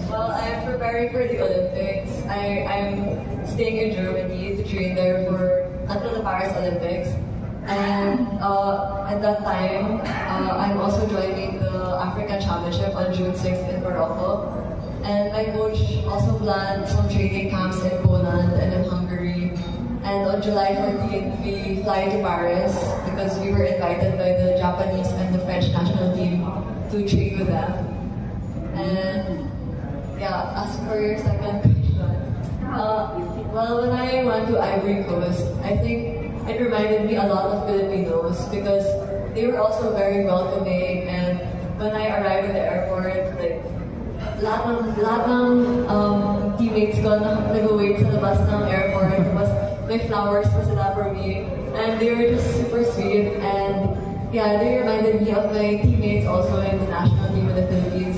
Well, I'm preparing for the Olympics. I'm staying in Germany to train there for until the Paris Olympics. And at that time, I'm also joining the African Championship on June 6th in Morocco. And my coach also planned some training camps in Poland and in Hungary. And on July 14th, we fly to Paris because we were invited by the Japanese and the French national team to train with them. And yeah, as for your second question, well, when I went to Ivory Coast, I think it reminded me a lot of Filipinos because they were also very welcoming. And when I arrived at the airport, like, lahat ng teammates ko na nag-wait sa labas ng airport. Tapos may flowers pa sila for me. And they were just super sweet. And yeah, they reminded me of my teammates also in the national team of the Philippines.